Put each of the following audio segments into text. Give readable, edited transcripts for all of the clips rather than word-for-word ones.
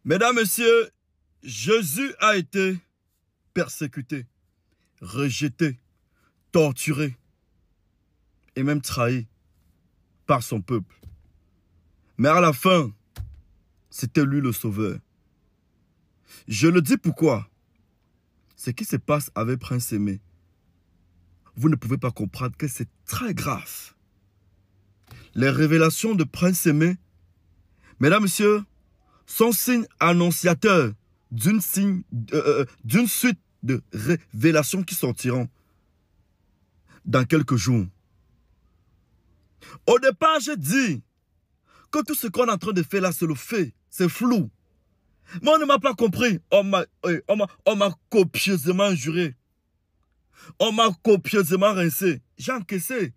Mesdames, Messieurs, Jésus a été persécuté, rejeté, torturé et même trahi par son peuple. Mais à la fin, c'était lui le sauveur. Je le dis pourquoi. Ce qui se passe avec Prince Aimé, vous ne pouvez pas comprendre que c'est très grave. Les révélations de Prince Aimé, mesdames, messieurs, sont signes annonciateurs d'une suite de révélations qui sortiront dans quelques jours. Au départ, j'ai dit que tout ce qu'on est en train de faire là, c'est le fait, c'est flou. Mais on ne m'a pas compris. On m'a copieusement juré. On m'a copieusement rincé. J'ai encaissé.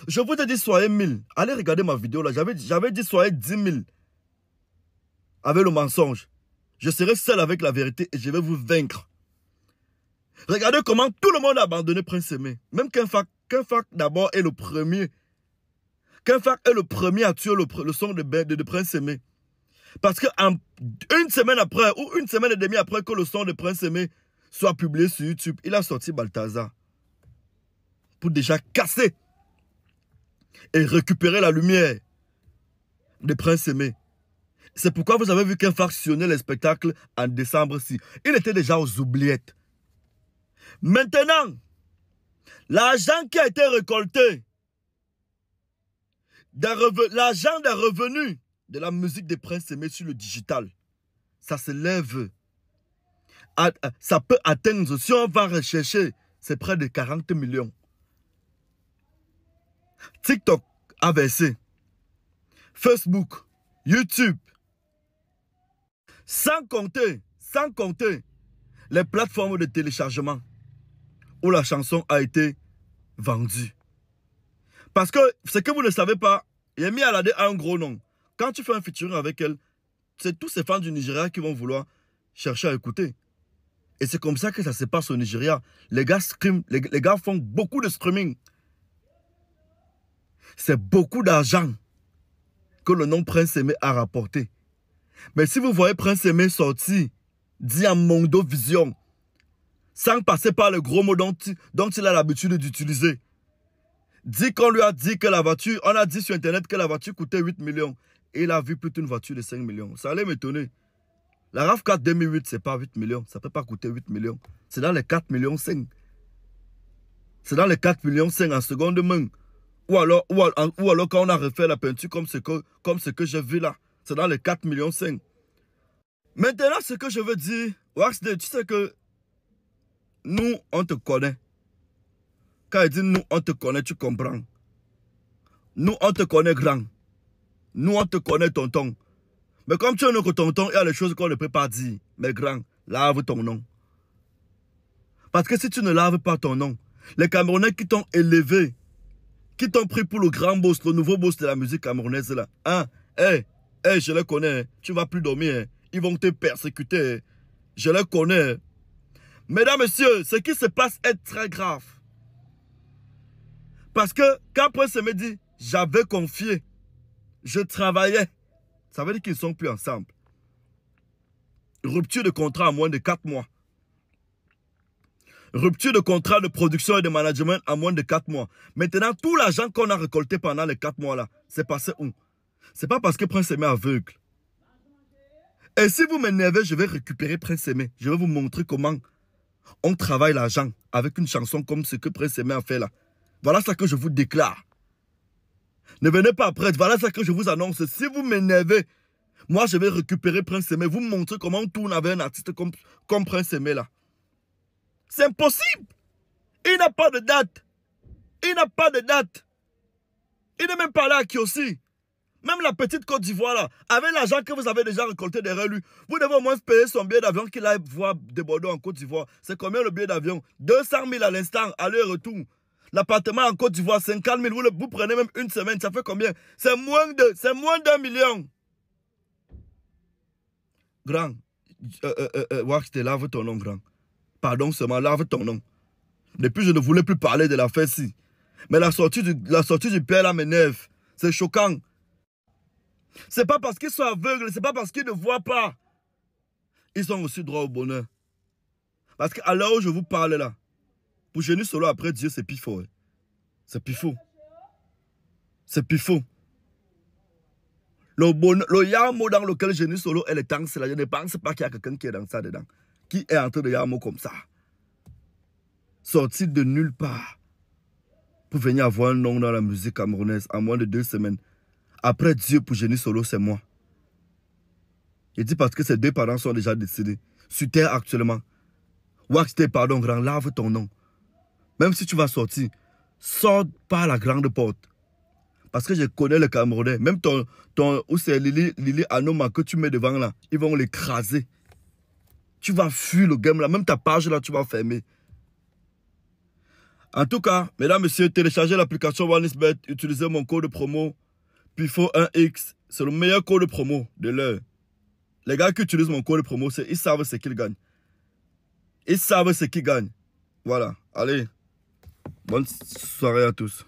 Je vous ai dit soyez 1000. Allez regarder ma vidéo là. J'avais dit soyez 10 000. Avec le mensonge. Je serai seul avec la vérité et je vais vous vaincre. Regardez comment tout le monde a abandonné Prince Aimé. Même Kenfac d'abord est le premier. Kenfac est le premier à tuer le son de Prince Aimé. Parce que une semaine après, ou une semaine et demie après que le son de Prince Aimé soit publié sur YouTube, il a sorti Balthazar. Pour déjà casser et récupérer la lumière de Prince Aimé. C'est pourquoi vous avez vu qu'un fractionnait les spectacles en décembre-ci. Il était déjà aux oubliettes. Maintenant, l'argent qui a été récolté, l'argent des revenus de la musique de Prince Aimé sur le digital, ça s'élève. Ça peut atteindre, si on va rechercher, c'est près de 40 millions. TikTok a versé. Facebook, YouTube. Sans compter les plateformes de téléchargement où la chanson a été vendue. Parce que ce que vous ne savez pas, Yemi Alade a un gros nom. Quand tu fais un featuring avec elle, c'est tous ces fans du Nigeria qui vont vouloir chercher à écouter. Et c'est comme ça que ça se passe au Nigeria. Les gars scream, les gars font beaucoup de screaming. C'est beaucoup d'argent que le nom Prince Aimé a rapporté. Mais si vous voyez Prince Aimé sortir, dit en Mondo Vision, sans passer par le gros mots dont il a l'habitude d'utiliser, dit qu'on lui a dit que la voiture, on a dit sur internet que la voiture coûtait 8 millions. Et il a vu plutôt une voiture de 5 millions. Ça allait m'étonner. La RAV4 2008, ce n'est pas 8 millions. Ça ne peut pas coûter 8 millions. C'est dans les 4 millions 5. C'est dans les 4 millions 5 en seconde main. Ou alors quand on a refait la peinture comme ce que j'ai vu là. C'est dans les 4 millions 5. Maintenant, ce que je veux dire, Waxday, tu sais que nous, on te connaît. Quand il dit nous, on te connaît, tu comprends. Nous, on te connaît grand. Nous, on te connaît tonton. Mais comme tu es notre tonton, il y a des choses qu'on ne peut pas dire. Mais grand, lave ton nom. Parce que si tu ne laves pas ton nom, les Camerounais qui t'ont élevé, qui t'ont pris pour le grand boss, le nouveau boss de la musique camerounaise là, hein, je les connais, tu ne vas plus dormir, ils vont te persécuter, je les connais. Mesdames, messieurs, ce qui se passe est très grave. Parce que quand Prince Aimé dit, j'avais confié, je travaillais, ça veut dire qu'ils ne sont plus ensemble. Rupture de contrat en moins de 4 mois. Rupture de contrat de production et de management en moins de 4 mois. Maintenant, tout l'argent qu'on a récolté pendant les 4 mois là, c'est passé où? C'est pas parce que Prince Aimé est aveugle. Et si vous m'énervez, je vais récupérer Prince Aimé. Je vais vous montrer comment on travaille l'argent avec une chanson comme ce que Prince Aimé a fait là. Voilà ce que je vous déclare. Ne venez pas après. Voilà ce que je vous annonce. Si vous m'énervez, moi je vais récupérer Prince Aimé. Vous montrer comment on tourne avec un artiste comme Prince Aimé là. C'est impossible. Il n'a pas de date. Il n'a pas de date. Il n'est même pas là qui aussi. Même la petite Côte d'Ivoire là, avec l'argent que vous avez déjà récolté derrière lui, vous devez au moins payer son billet d'avion qu'il aille voir de Bordeaux en Côte d'Ivoire. C'est combien le billet d'avion? 200 000 à l'instant, aller-retour. L'appartement en Côte d'Ivoire, 50 000. Vous prenez même une semaine, ça fait combien? C'est moins d'1 million. Grand, Waxday, lave ton nom, grand. Pardon seulement, lave ton nom. Depuis, je ne voulais plus parler de l'affaire-ci. Mais la sortie du père là m'énerve. C'est choquant. C'est pas parce qu'ils sont aveugles, c'est pas parce qu'ils ne voient pas ils ont aussi droit au bonheur. Parce qu'à l'heure où je vous parle là, pour Génie Solo après Dieu, c'est pifo. C'est pifo. C'est pifo. Le yamo dans lequel Génie Solo est le temps, c'est là. Je ne pense pas qu'il y a quelqu'un qui est dans ça dedans. Qui est en train de yamo comme ça. Sorti de nulle part. Pour venir avoir un nom dans la musique camerounaise en moins de 2 semaines. Après Dieu pour Génie Solo, c'est moi. Il dit parce que ses 2 parents sont déjà décédés. Sur terre actuellement. Wax tes pardon, grand, lave ton nom. Même si tu vas sortir, sors par la grande porte. Parce que je connais le Camerounais. Même où c'est Lili Anoma que tu mets devant là, ils vont l'écraser. Tu vas fuir le game là. Même ta page là, tu vas fermer. En tout cas, mesdames, messieurs, téléchargez l'application OneXBet. Utilisez mon code promo PIFO1X. C'est le meilleur code promo de l'heure. Les gars qui utilisent mon code promo, ils savent ce qu'ils gagnent. Ils savent ce qu'ils gagnent. Voilà. Allez. Bonne soirée à tous.